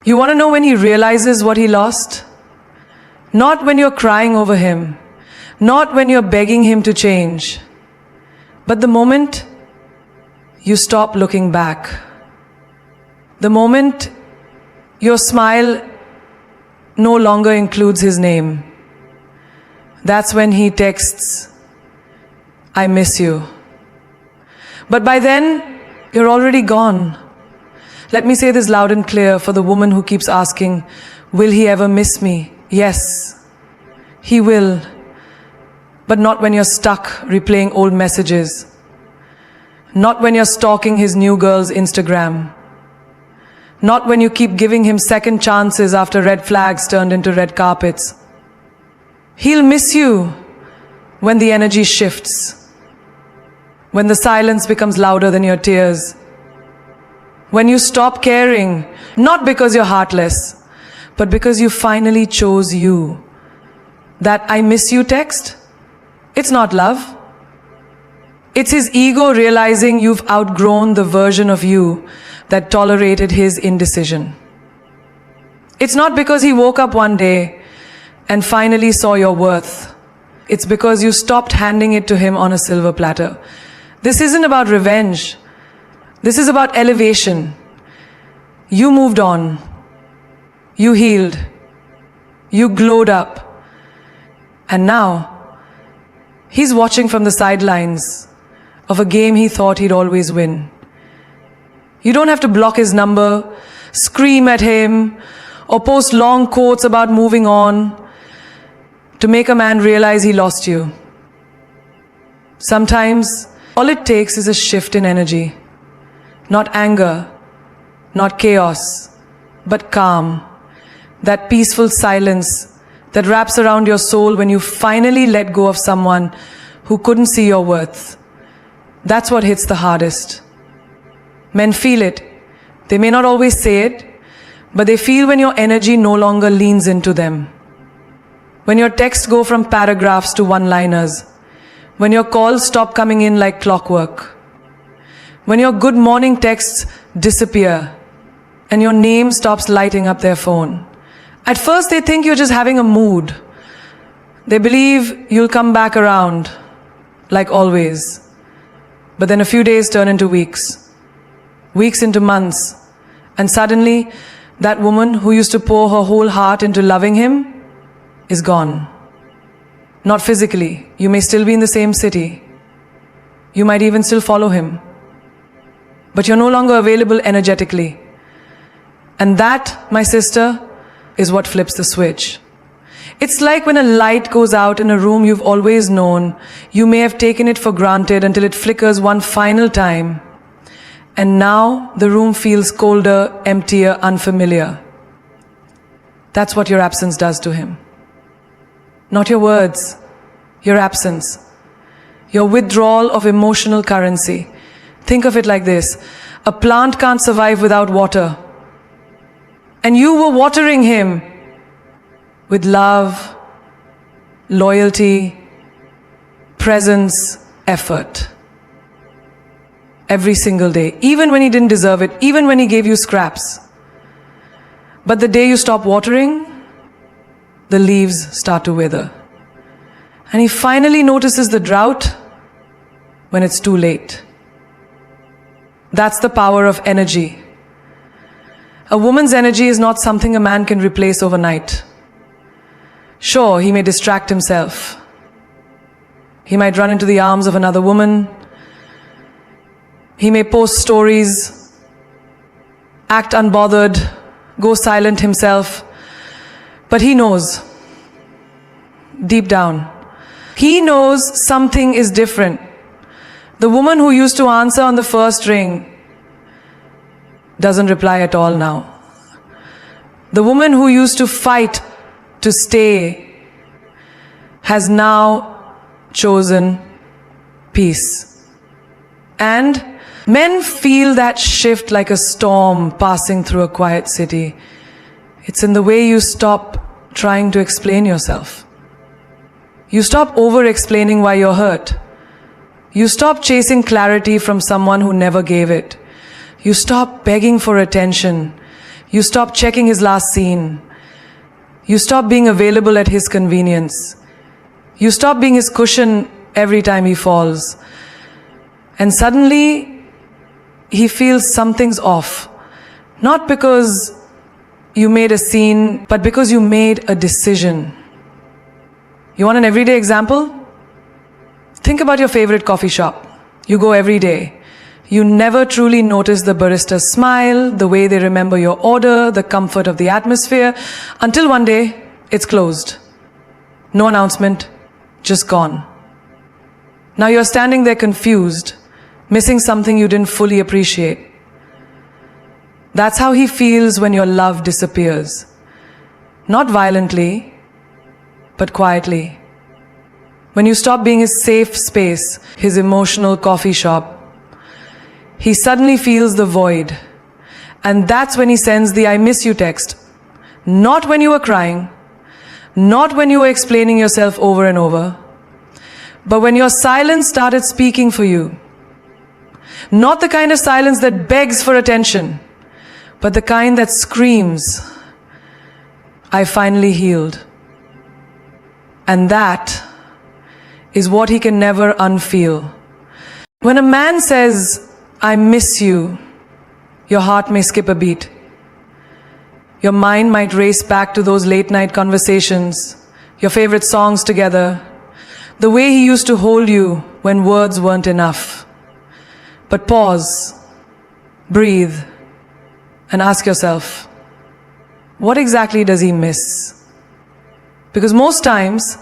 You want to know when he realizes what he lost? Not when you're crying over him, not when you're begging him to change, but the moment you stop looking back. The moment your smile no longer includes his name. That's when he texts, "I miss you." But by then, you're already gone. Let me say this loud and clear for the woman who keeps asking, will he ever miss me? Yes, he will. But not when you're stuck replaying old messages. Not when you're stalking his new girl's Instagram. Not when you keep giving him second chances after red flags turned into red carpets. He'll miss you when the energy shifts. When the silence becomes louder than your tears. When you stop caring, not because you're heartless, but because you finally chose you. That "I miss you" text, it's not love. It's his ego realizing you've outgrown the version of you that tolerated his indecision. It's not because he woke up one day and finally saw your worth. It's because you stopped handing it to him on a silver platter. This isn't about revenge. This is about elevation. You moved on. You healed. You glowed up. And now, he's watching from the sidelines of a game he thought he'd always win. You don't have to block his number, scream at him, or post long quotes about moving on to make a man realize he lost you. Sometimes, all it takes is a shift in energy. Not anger, not chaos, but calm. That peaceful silence that wraps around your soul when you finally let go of someone who couldn't see your worth. That's what hits the hardest. Men feel it. They may not always say it, but they feel when your energy no longer leans into them. When your texts go from paragraphs to one-liners. When your calls stop coming in like clockwork. When your good morning texts disappear and your name stops lighting up their phone. At first they think you're just having a mood. They believe you'll come back around, like always. But then a few days turn into weeks. Weeks into months. And suddenly, that woman who used to pour her whole heart into loving him is gone. Not physically. You may still be in the same city. You might even still follow him. But you're no longer available energetically. And that, my sister, is what flips the switch. It's like when a light goes out in a room you've always known. You may have taken it for granted until it flickers one final time. And now the room feels colder, emptier, unfamiliar. That's what your absence does to him. Not your words, your absence. Your withdrawal of emotional currency. Think of it like this. A plant can't survive without water. And you were watering him with love, loyalty, presence, effort. Every single day. Even when he didn't deserve it. Even when he gave you scraps. But the day you stop watering, the leaves start to wither. And he finally notices the drought when it's too late. That's the power of energy. A woman's energy is not something a man can replace overnight. Sure, he may distract himself. He might run into the arms of another woman. He may post stories, act unbothered, go silent himself. But he knows, deep down, he knows something is different. The woman who used to answer on the first ring doesn't reply at all now. The woman who used to fight to stay has now chosen peace. And men feel that shift like a storm passing through a quiet city. It's in the way you stop trying to explain yourself. You stop over-explaining why you're hurt. You stop chasing clarity from someone who never gave it. You stop begging for attention. You stop checking his last scene. You stop being available at his convenience. You stop being his cushion every time he falls. And suddenly, he feels something's off. Not because you made a scene, but because you made a decision. You want an everyday example? Think about your favorite coffee shop. You go every day. You never truly notice the barista's smile, the way they remember your order, the comfort of the atmosphere, until one day, it's closed. No announcement, just gone. Now you're standing there confused, missing something you didn't fully appreciate. That's how he feels when your love disappears. Not violently, but quietly. When you stop being his safe space, his emotional coffee shop, he suddenly feels the void. And that's when he sends the "I miss you" text. Not when you were crying, not when you were explaining yourself over and over, but when your silence started speaking for you. Not the kind of silence that begs for attention, but the kind that screams, "I finally healed." And that is what he can never unfeel. When a man says, "I miss you," your heart may skip a beat. Your mind might race back to those late night conversations, your favorite songs together, the way he used to hold you when words weren't enough. But pause, breathe, and ask yourself, what exactly does he miss? Because most times,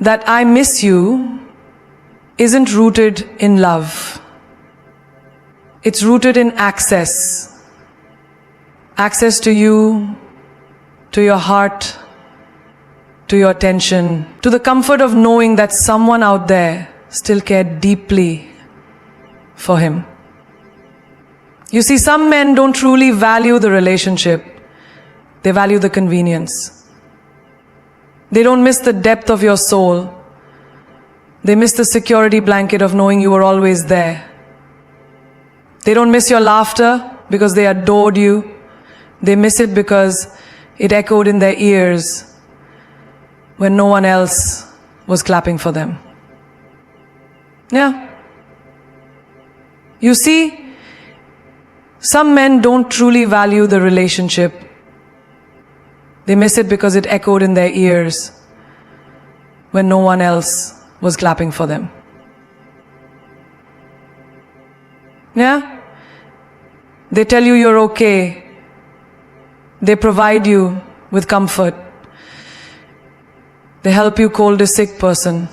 that "I miss you" isn't rooted in love. It's rooted in access. Access to you, to your heart, to your attention, to the comfort of knowing that someone out there still cared deeply for him. You see, some men don't truly value the relationship. They value the convenience. They don't miss the depth of your soul. They miss the security blanket of knowing you were always there. They don't miss your laughter because they adored you. They miss it because it echoed in their ears when no one else was clapping for them. Yeah. You see, some men don't truly value the relationship. They miss it because it echoed in their ears when no one else was clapping for them. Yeah? They tell you you're okay. They provide you with comfort. They help you cold a sick person.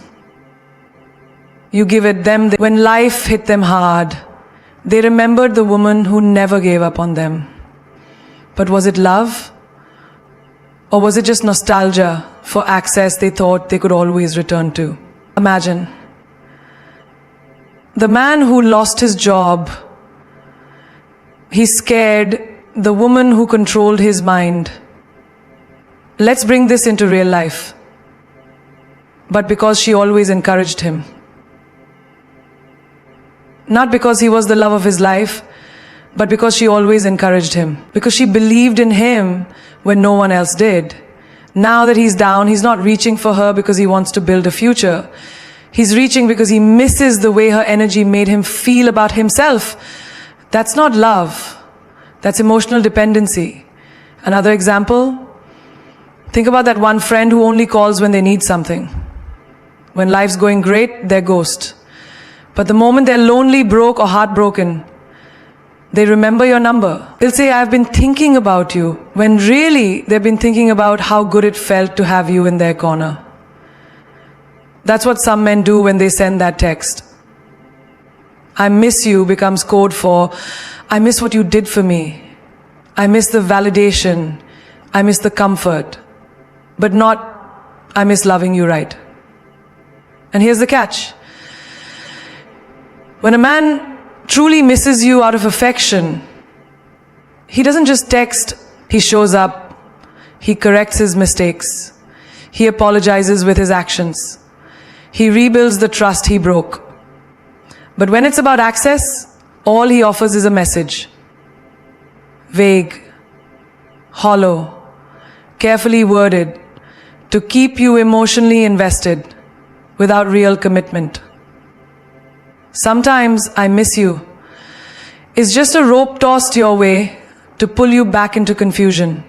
You give it them. When life hit them hard, they remembered the woman who never gave up on them. But was it love? Or was it just nostalgia for access they thought they could always return to? Imagine. The man who lost his job, he's scared. The woman who controlled his mind. Let's bring this into real life. But because she always encouraged him. Not because he was the love of his life, but because she always encouraged him. Because she believed in him when no one else did. Now that he's down, he's not reaching for her because he wants to build a future. He's reaching because he misses the way her energy made him feel about himself. That's not love. That's emotional dependency. Another example, think about that one friend who only calls when they need something. When life's going great, they're ghost. But the moment they're lonely, broke, or heartbroken, they remember your number. They'll say, "I've been thinking about you," when really they've been thinking about how good it felt to have you in their corner. That's what some men do when they send that text. "I miss you" becomes code for, "I miss what you did for me. I miss the validation. I miss the comfort." But not, "I miss loving you right." And here's the catch. When a man truly misses you out of affection, he doesn't just text, he shows up, he corrects his mistakes, he apologizes with his actions, he rebuilds the trust he broke. But when it's about access, all he offers is a message. Vague, hollow, carefully worded to keep you emotionally invested without real commitment. Sometimes I miss you is just a rope tossed your way to pull you back into confusion.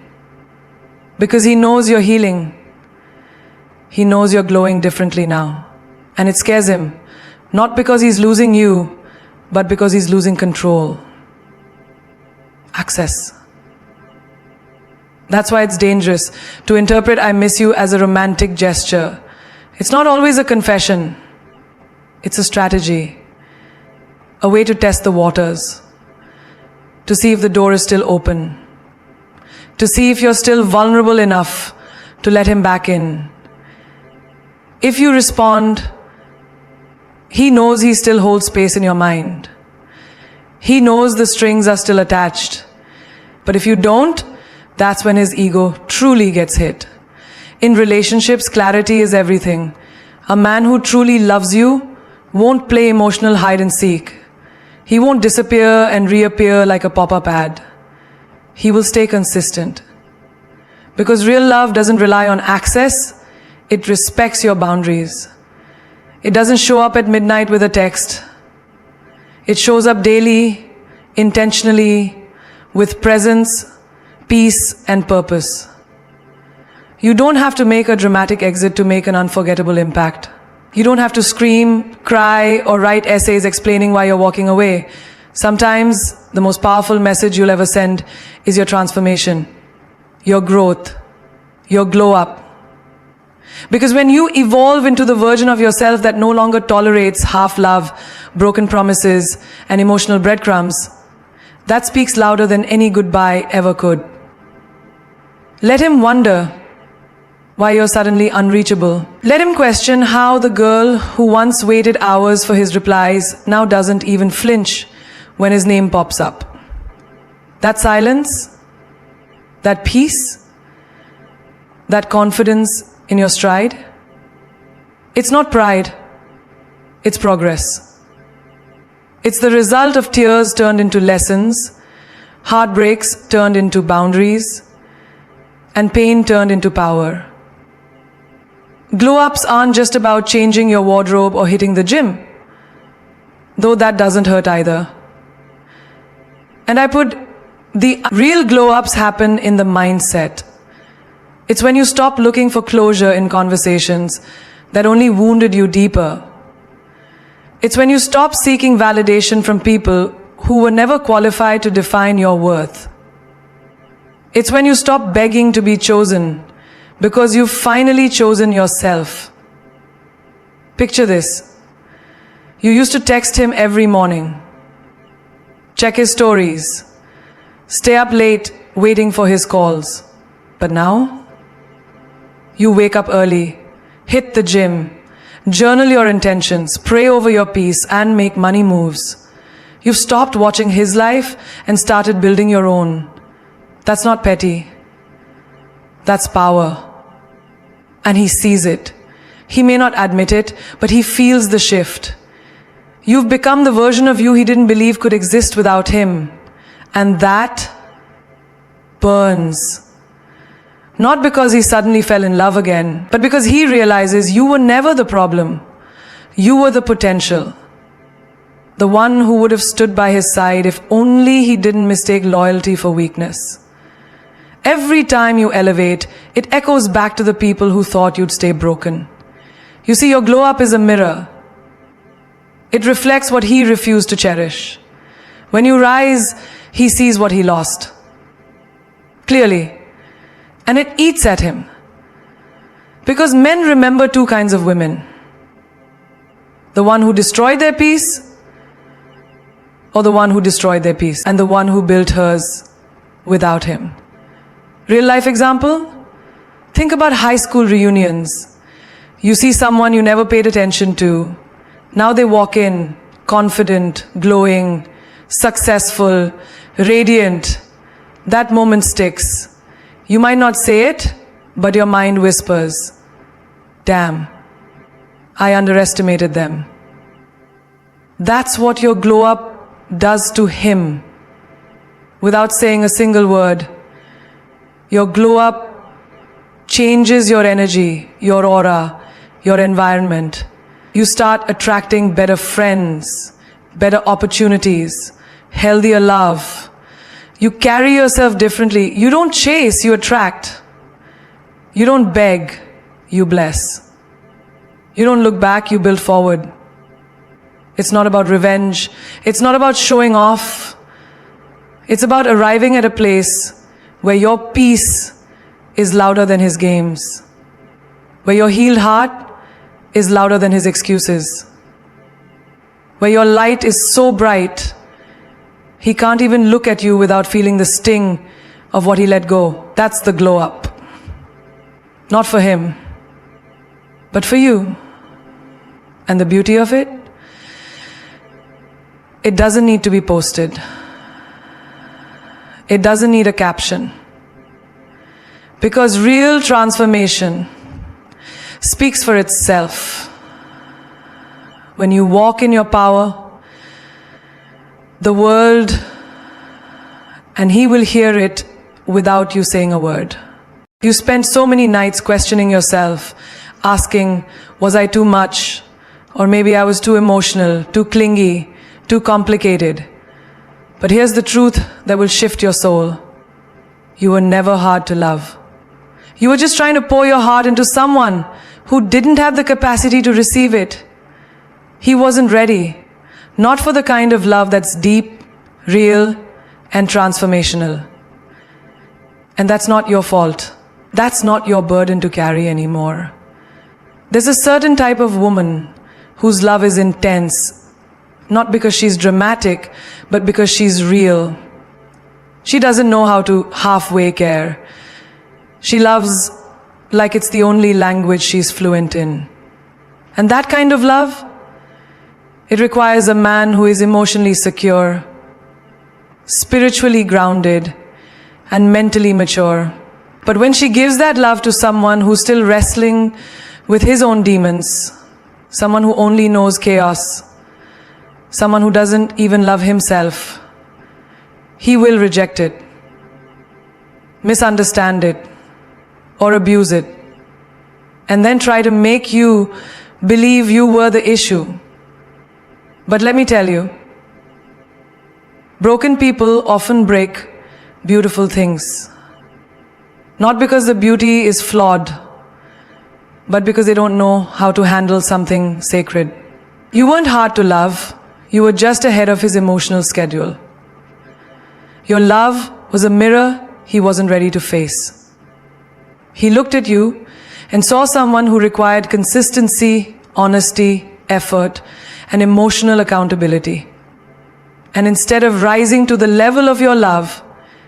Because he knows you're healing. He knows you're glowing differently now. And it scares him, not because he's losing you, but because he's losing control. Access. That's why it's dangerous to interpret I miss you as a romantic gesture. It's not always a confession. It's a strategy. A way to test the waters. To see if the door is still open. To see if you're still vulnerable enough to let him back in. If you respond, he knows he still holds space in your mind. He knows the strings are still attached. But if you don't, that's when his ego truly gets hit. In relationships, clarity is everything. A man who truly loves you won't play emotional hide and seek. He won't disappear and reappear like a pop-up ad. He will stay consistent. Because real love doesn't rely on access, it respects your boundaries. It doesn't show up at midnight with a text. It shows up daily, intentionally, with presence, peace, and purpose. You don't have to make a dramatic exit to make an unforgettable impact. You don't have to scream, cry, or write essays explaining why you're walking away. Sometimes the most powerful message you'll ever send is your transformation, your growth, your glow up. Because when you evolve into the version of yourself that no longer tolerates half love, broken promises, and emotional breadcrumbs, that speaks louder than any goodbye ever could. Let him wonder why you're suddenly unreachable. Let him question how the girl who once waited hours for his replies now doesn't even flinch when his name pops up. That silence, that peace, that confidence in your stride, it's not pride, it's progress. It's the result of tears turned into lessons, heartbreaks turned into boundaries, and pain turned into power. Glow-ups aren't just about changing your wardrobe or hitting the gym, though that doesn't hurt either. And I put the real glow-ups happen in the mindset. It's when you stop looking for closure in conversations that only wounded you deeper. It's when you stop seeking validation from people who were never qualified to define your worth. It's when you stop begging to be chosen because you've finally chosen yourself. Picture this. You used to text him every morning, check his stories, stay up late waiting for his calls. But now, you wake up early, hit the gym, journal your intentions, pray over your peace, and make money moves. You've stopped watching his life and started building your own. That's not petty. That's power. And he sees it. He may not admit it, but he feels the shift. You've become the version of you he didn't believe could exist without him. And that burns. Not because he suddenly fell in love again, but because he realizes you were never the problem. You were the potential. The one who would have stood by his side if only he didn't mistake loyalty for weakness. Every time you elevate, it echoes back to the people who thought you'd stay broken. You see, your glow up is a mirror. It reflects what he refused to cherish. When you rise, he sees what he lost. Clearly. And it eats at him. Because men remember two kinds of women. The one who destroyed their peace, or the one who destroyed their peace, and the one who built hers without him. Real life example? Think about high school reunions. You see someone you never paid attention to. Now they walk in, confident, glowing, successful, radiant. That moment sticks. You might not say it, but your mind whispers, damn, I underestimated them. That's what your glow up does to him. Without saying a single word, Your glow up changes your energy, your aura, your environment. You start attracting better friends, better opportunities, healthier love. You carry yourself differently. You don't chase, you attract. You don't beg, you bless. You don't look back, you build forward. It's not about revenge. It's not about showing off. It's about arriving at a place where your peace is louder than his games, where your healed heart is louder than his excuses, where your light is so bright, he can't even look at you without feeling the sting of what he let go. That's the glow up. Not for him, but for you. And the beauty of it, it doesn't need to be posted. It doesn't need a caption. Because real transformation speaks for itself. When you walk in your power, the world, and he will hear it without you saying a word. You spend so many nights questioning yourself, asking, was I too much? Or maybe I was too emotional, too clingy, too complicated. But here's the truth that will shift your soul. You were never hard to love. You were just trying to pour your heart into someone who didn't have the capacity to receive it. He wasn't ready. Not for the kind of love that's deep, real, and transformational. And that's not your fault. That's not your burden to carry anymore. There's a certain type of woman whose love is intense, not because she's dramatic, but because she's real. She doesn't know how to halfway care. She loves like it's the only language she's fluent in. And that kind of love, it requires a man who is emotionally secure, spiritually grounded, and mentally mature. But when she gives that love to someone who's still wrestling with his own demons, someone who only knows chaos, someone who doesn't even love himself, he will reject it, misunderstand it, or abuse it, and then try to make you believe you were the issue. But let me tell you, broken people often break beautiful things. Not because the beauty is flawed, but because they don't know how to handle something sacred. You weren't hard to love, you were just ahead of his emotional schedule. Your love was a mirror he wasn't ready to face. He looked at you and saw someone who required consistency, honesty, effort, and emotional accountability. And instead of rising to the level of your love,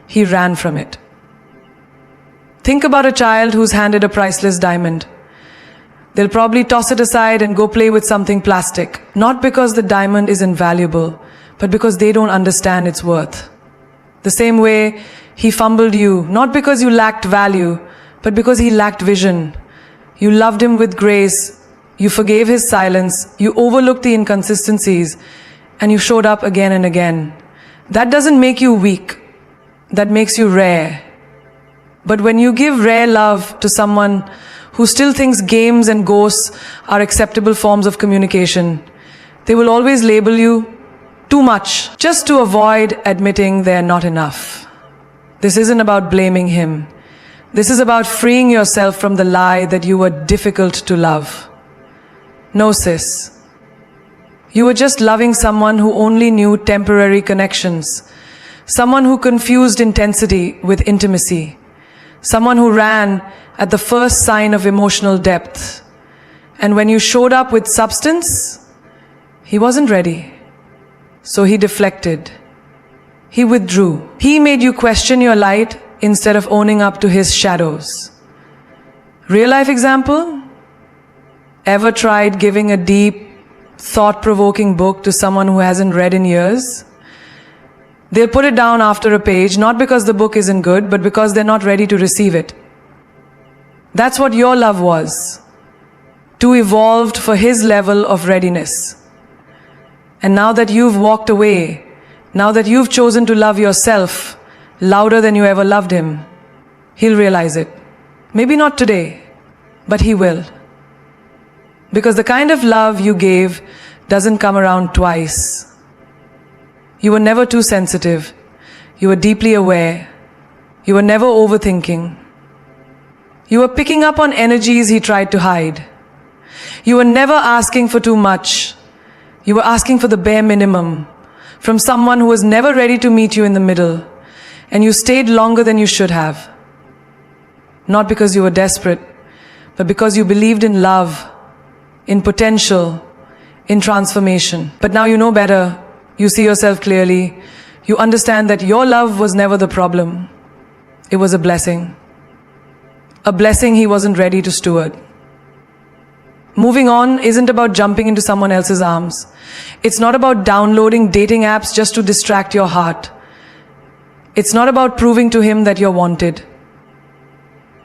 he ran from it. Think about a child who's handed a priceless diamond. They'll probably toss it aside and go play with something plastic, not because the diamond is invaluable, but because they don't understand its worth. The same way he fumbled you, not because you lacked value, but because he lacked vision. You loved him with grace, you forgave his silence, you overlooked the inconsistencies, and you showed up again and again. That doesn't make you weak, that makes you rare. But when you give rare love to someone who still thinks games and ghosts are acceptable forms of communication, they will always label you too much, just to avoid admitting they're not enough. This isn't about blaming him. This is about freeing yourself from the lie that you were difficult to love. No, sis. You were just loving someone who only knew temporary connections. Someone who confused intensity with intimacy. Someone who ran at the first sign of emotional depth. And when you showed up with substance, he wasn't ready. So he deflected. He withdrew. He made you question your light instead of owning up to his shadows. Real life example? Ever tried giving a deep, thought-provoking book to someone who hasn't read in years? They'll put it down after a page, not because the book isn't good, but because they're not ready to receive it. That's what your love was. Too evolved for his level of readiness. And now that you've walked away, now that you've chosen to love yourself louder than you ever loved him, He'll realize it. Maybe not today, but he will. Because the kind of love you gave doesn't come around twice. You were never too sensitive. You were deeply aware. You were never overthinking. You were picking up on energies he tried to hide. You were never asking for too much. You were asking for the bare minimum from someone who was never ready to meet you in the middle, and you stayed longer than you should have. Not because you were desperate, but because you believed in love, in potential, in transformation. But now you know better. You see yourself clearly. You understand that your love was never the problem. It was a blessing. A blessing he wasn't ready to steward. Moving on isn't about jumping into someone else's arms. It's not about downloading dating apps just to distract your heart. It's not about proving to him that you're wanted.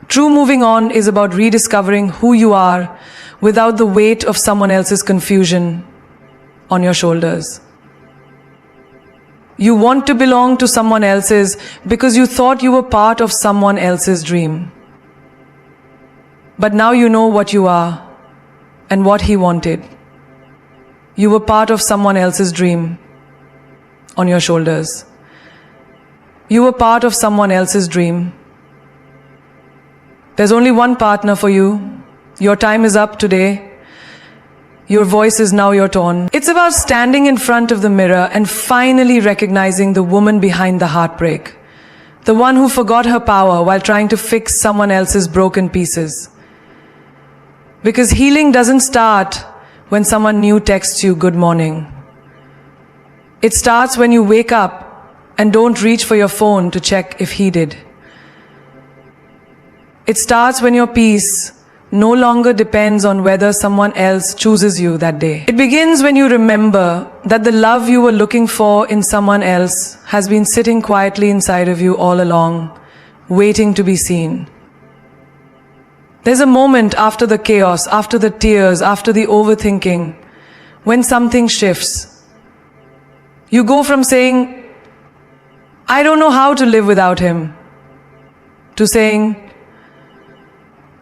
True moving on is about rediscovering who you are without the weight of someone else's confusion on your shoulders. You want to belong to someone else's because you thought you were part of someone else's dream. But now you know what you are and what he wanted. You were part of someone else's dream on your shoulders. You were part of someone else's dream. There's only one partner for you. Your time is up today. Your voice is now your turn. It's about standing in front of the mirror and finally recognizing the woman behind the heartbreak. The one who forgot her power while trying to fix someone else's broken pieces. Because healing doesn't start when someone new texts you good morning. It starts when you wake up and don't reach for your phone to check if he did. It starts when your peace no longer depends on whether someone else chooses you that day. It begins when you remember that the love you were looking for in someone else has been sitting quietly inside of you all along, waiting to be seen. There's a moment after the chaos, after the tears, after the overthinking, when something shifts. You go from saying, I don't know how to live without him, to saying,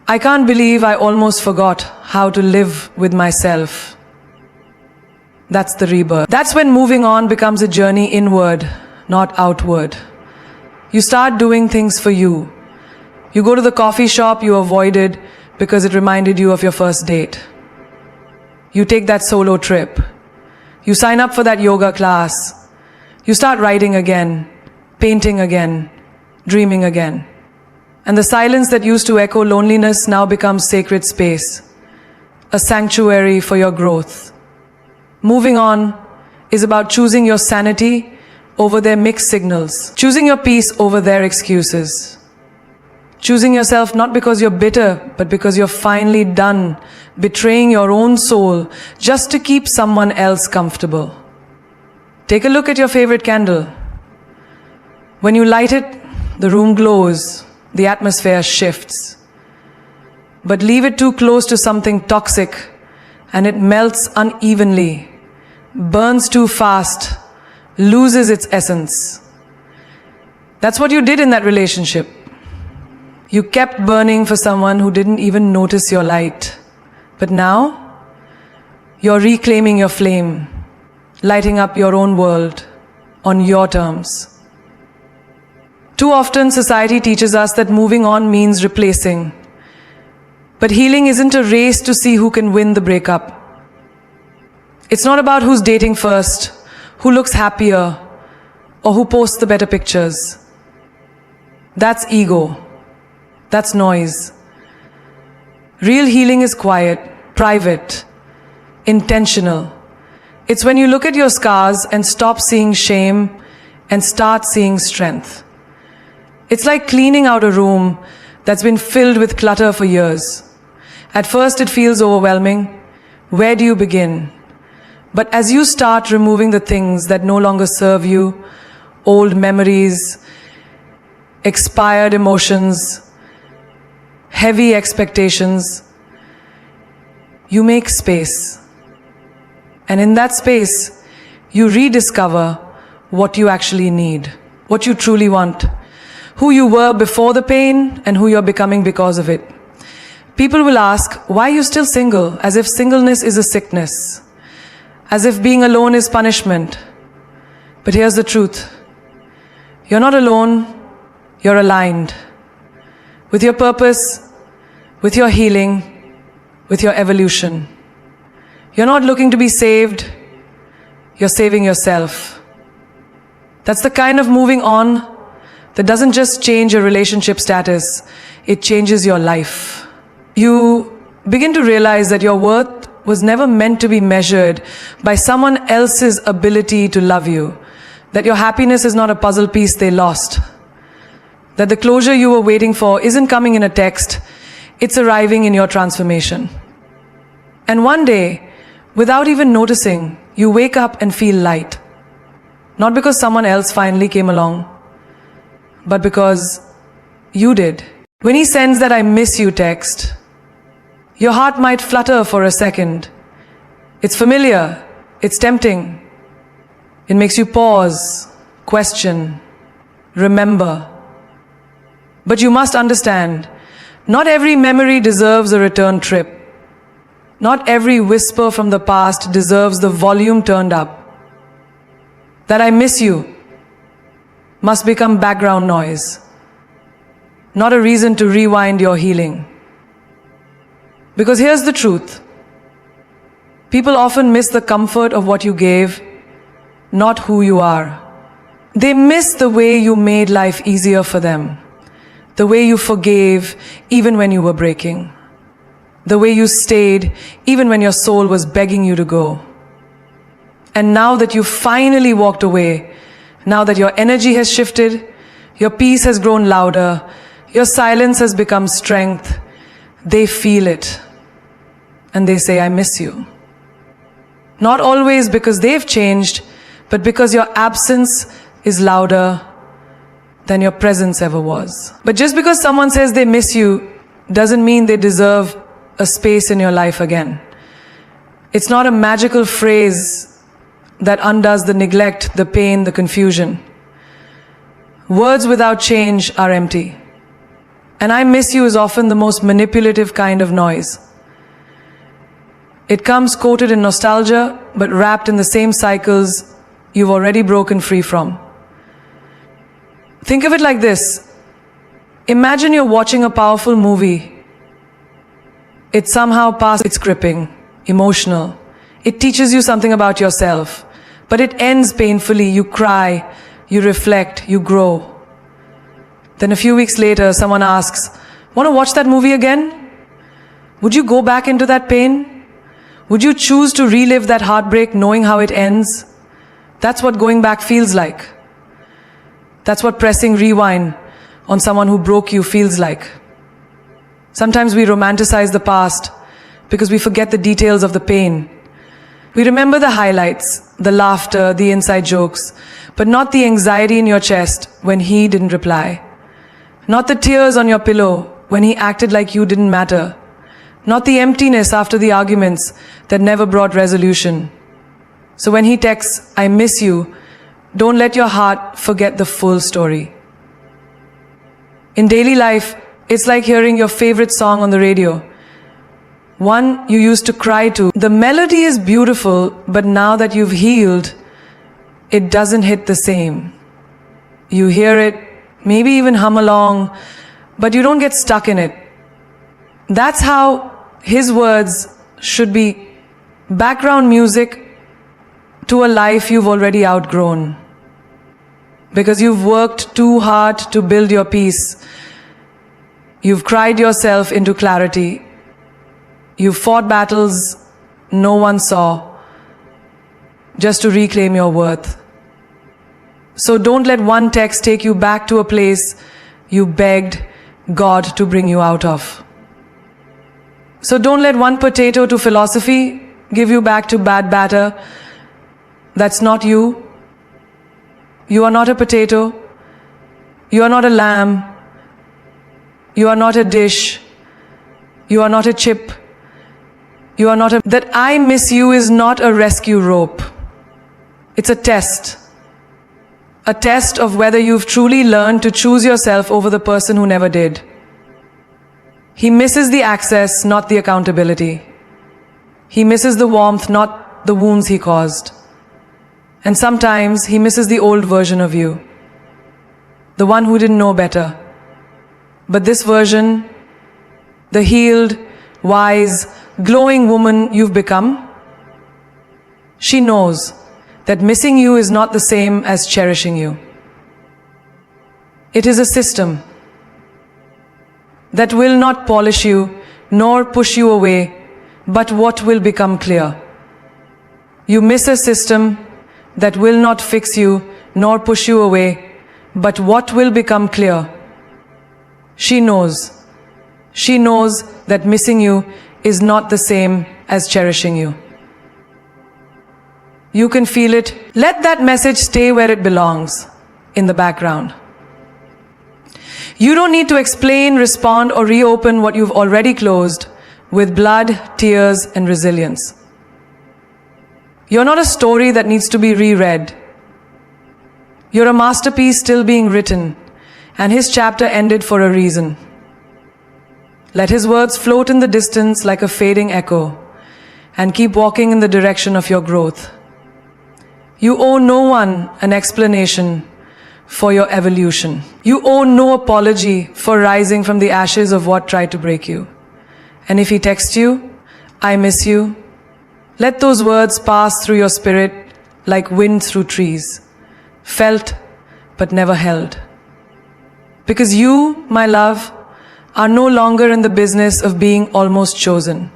I can't believe I almost forgot how to live with myself. That's the rebirth. That's when moving on becomes a journey inward, not outward. You start doing things for you. You go to the coffee shop you avoided because it reminded you of your first date. You take that solo trip. You sign up for that yoga class. You start writing again, painting again, dreaming again. And the silence that used to echo loneliness now becomes sacred space, a sanctuary for your growth. Moving on is about choosing your sanity over their mixed signals, choosing your peace over their excuses, choosing yourself not because you're bitter, but because you're finally done betraying your own soul just to keep someone else comfortable. Take a look at your favorite candle. When you light it, the room glows. The atmosphere shifts. But leave it too close to something toxic and it melts unevenly, burns too fast, loses its essence. That's what you did in that relationship. You kept burning for someone who didn't even notice your light. But now, you're reclaiming your flame, lighting up your own world on your terms. Too often, society teaches us that moving on means replacing. But healing isn't a race to see who can win the breakup. It's not about who's dating first, who looks happier, or who posts the better pictures. That's ego. That's noise. Real healing is quiet, private, intentional. It's when you look at your scars and stop seeing shame and start seeing strength. It's like cleaning out a room that's been filled with clutter for years. At first it feels overwhelming. Where do you begin? But as you start removing the things that no longer serve you, old memories, expired emotions, heavy expectations, you make space. And in that space, you rediscover what you actually need, what you truly want, who you were before the pain and who you're becoming because of it. People will ask, why are you still single? As if singleness is a sickness. As if being alone is punishment. But here's the truth. You're not alone, you're aligned. With your purpose, with your healing, with your evolution. You're not looking to be saved, you're saving yourself. That's the kind of moving on that doesn't just change your relationship status, it changes your life. You begin to realize that your worth was never meant to be measured by someone else's ability to love you. That your happiness is not a puzzle piece they lost. That the closure you were waiting for isn't coming in a text, it's arriving in your transformation. And one day, without even noticing, you wake up and feel light. Not because someone else finally came along, but because you did. When he sends that "I miss you" text, your heart might flutter for a second. It's familiar, it's tempting. It makes you pause, question, remember. But you must understand, not every memory deserves a return trip. Not every whisper from the past deserves the volume turned up. That "I miss you" must become background noise, not a reason to rewind your healing. Because here's the truth. People often miss the comfort of what you gave, not who you are. They miss the way you made life easier for them, the way you forgave even when you were breaking, the way you stayed even when your soul was begging you to go. And now that you've finally walked away, now that your energy has shifted, your peace has grown louder, your silence has become strength, they feel it. And they say, "I miss you." Not always because they've changed, but because your absence is louder than your presence ever was. But just because someone says they miss you doesn't mean they deserve a space in your life again. It's not a magical phrase that undoes the neglect, the pain, the confusion. Words without change are empty. And "I miss you" is often the most manipulative kind of noise. It comes coated in nostalgia, but wrapped in the same cycles you've already broken free from. Think of it like this. Imagine you're watching a powerful movie. It's somehow past its gripping, emotional. It teaches you something about yourself. But it ends painfully. You cry, you reflect, you grow. Then a few weeks later, someone asks, "Want to watch that movie again?" Would you go back into that pain? Would you choose to relive that heartbreak knowing how it ends? That's what going back feels like. That's what pressing rewind on someone who broke you feels like. Sometimes we romanticize the past because we forget the details of the pain. We remember the highlights, the laughter, the inside jokes, but not the anxiety in your chest when he didn't reply. Not the tears on your pillow when he acted like you didn't matter. Not the emptiness after the arguments that never brought resolution. So when he texts, "I miss you," don't let your heart forget the full story. In daily life, it's like hearing your favorite song on the radio. One you used to cry to. The melody is beautiful, but now that you've healed, it doesn't hit the same. You hear it, maybe even hum along, but you don't get stuck in it. That's how his words should be background music to a life you've already outgrown. Because you've worked too hard to build your peace. You've cried yourself into clarity. You've fought battles no one saw just to reclaim your worth. So don't let one text take you back to a place you begged God to bring you out of. So don't let one potato to philosophy give you back to bad batter. That's not you. You are not a potato. You are not a lamb. You are not a dish. You are not a chip. You are not a... That "I miss you" is not a rescue rope. It's a test. a test of whether you've truly learned to choose yourself over the person who never did. He misses the access, not the accountability. He misses the warmth, not the wounds he caused. And sometimes he misses the old version of you, the one who didn't know better. But this version, the healed, wise, glowing woman you've become, she knows that missing you is not the same as cherishing you. It is a system that will not polish you nor push you away, but what will become clear. You miss a system that will not fix you nor push you away, but what will become clear. She knows that missing you is not the same as cherishing you. You can feel it. Let that message stay where it belongs, in the background. You don't need to explain, respond, or reopen what you've already closed with blood, tears, and resilience. You're not a story that needs to be reread. You're a masterpiece still being written, and his chapter ended for a reason. Let his words float in the distance like a fading echo, and keep walking in the direction of your growth. You owe no one an explanation for your evolution. You owe no apology for rising from the ashes of what tried to break you. And if he texts you, "I miss you," let those words pass through your spirit like wind through trees, felt but never held. Because you, my love, are no longer in the business of being almost chosen.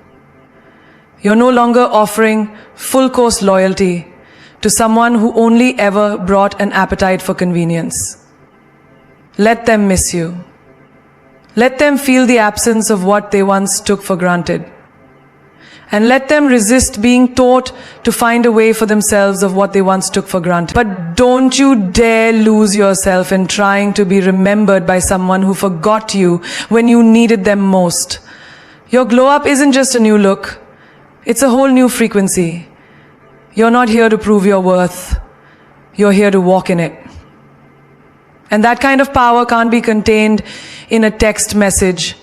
You're no longer offering full course loyalty to someone who only ever brought an appetite for convenience. Let them miss you. Let them feel the absence of what they once took for granted. And let them resist being taught to find a way for themselves of what they once took for granted. But don't you dare lose yourself in trying to be remembered by someone who forgot you when you needed them most. Your glow up isn't just a new look. It's a whole new frequency. You're not here to prove your worth. You're here to walk in it. And that kind of power can't be contained in a text message,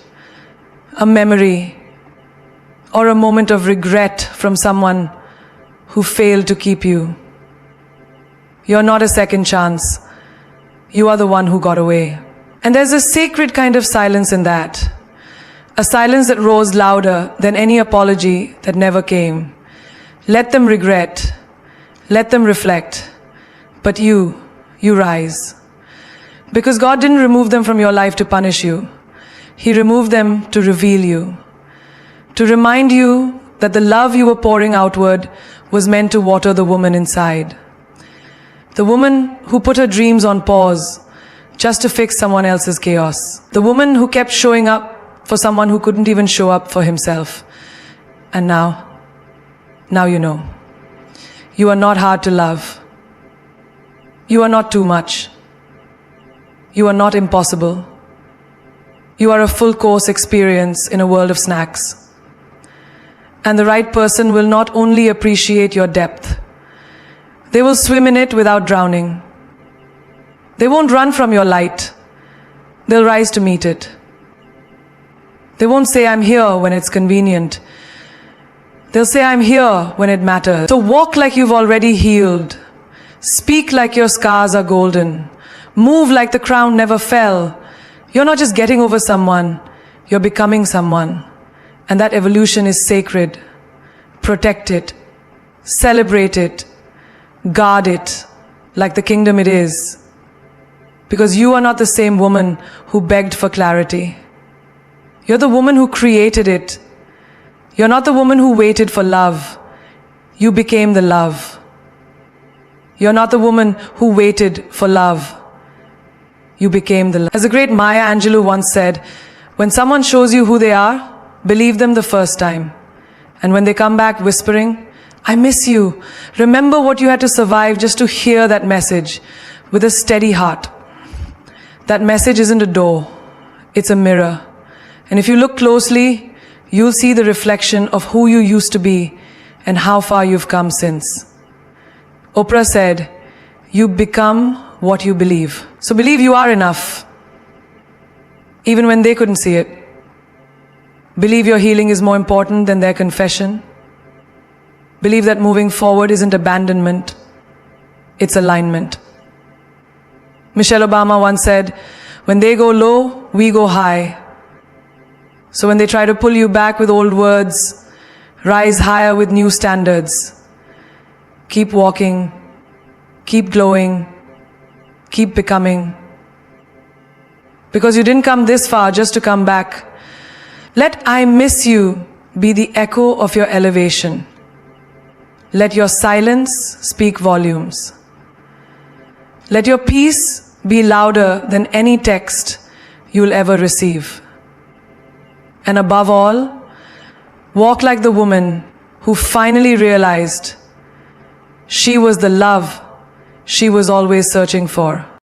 a memory, or a moment of regret from someone who failed to keep you. You're not a second chance. You are the one who got away. And there's a sacred kind of silence in that. A silence that rose louder than any apology that never came. Let them regret. Let them reflect. But you rise. Because God didn't remove them from your life to punish you. He removed them to reveal you. To remind you that the love you were pouring outward was meant to water the woman inside. The woman who put her dreams on pause just to fix someone else's chaos. The woman who kept showing up for someone who couldn't even show up for himself. And now you know. You are not hard to love. You are not too much. You are not impossible. You are a full course experience in a world of snacks. And the right person will not only appreciate your depth, they will swim in it without drowning. They won't run from your light. They'll rise to meet it. They won't say, "I'm here" when it's convenient. They'll say, "I'm here" when it matters. So walk like you've already healed. Speak like your scars are golden. Move like the crown never fell. You're not just getting over someone, you're becoming someone. And that evolution is sacred. Protect it. Celebrate it. Guard it like the kingdom it is. Because you are not the same woman who begged for clarity. You're the woman who created it. You're not the woman who waited for love. You became the love. You're not the woman who waited for love. You became the love. As the great Maya Angelou once said, when someone shows you who they are, believe them the first time. And when they come back whispering, "I miss you," remember what you had to survive just to hear that message with a steady heart. That message isn't a door, it's a mirror. And if you look closely, you'll see the reflection of who you used to be and how far you've come since. Oprah said, "You become what you believe. So believe you are enough, even when they couldn't see it. Believe your healing is more important than their confession. Believe that moving forward isn't abandonment, it's alignment. Michelle Obama once said, when they go low, we go high. So when they try to pull you back with old words, rise higher with new standards. Keep walking, keep glowing, keep becoming. Because you didn't come this far just to come back. Let I miss you be the echo of your elevation. Let your silence speak volumes. Let your peace be louder than any text you'll ever receive. And above all, walk like the woman who finally realized she was the love she was always searching for.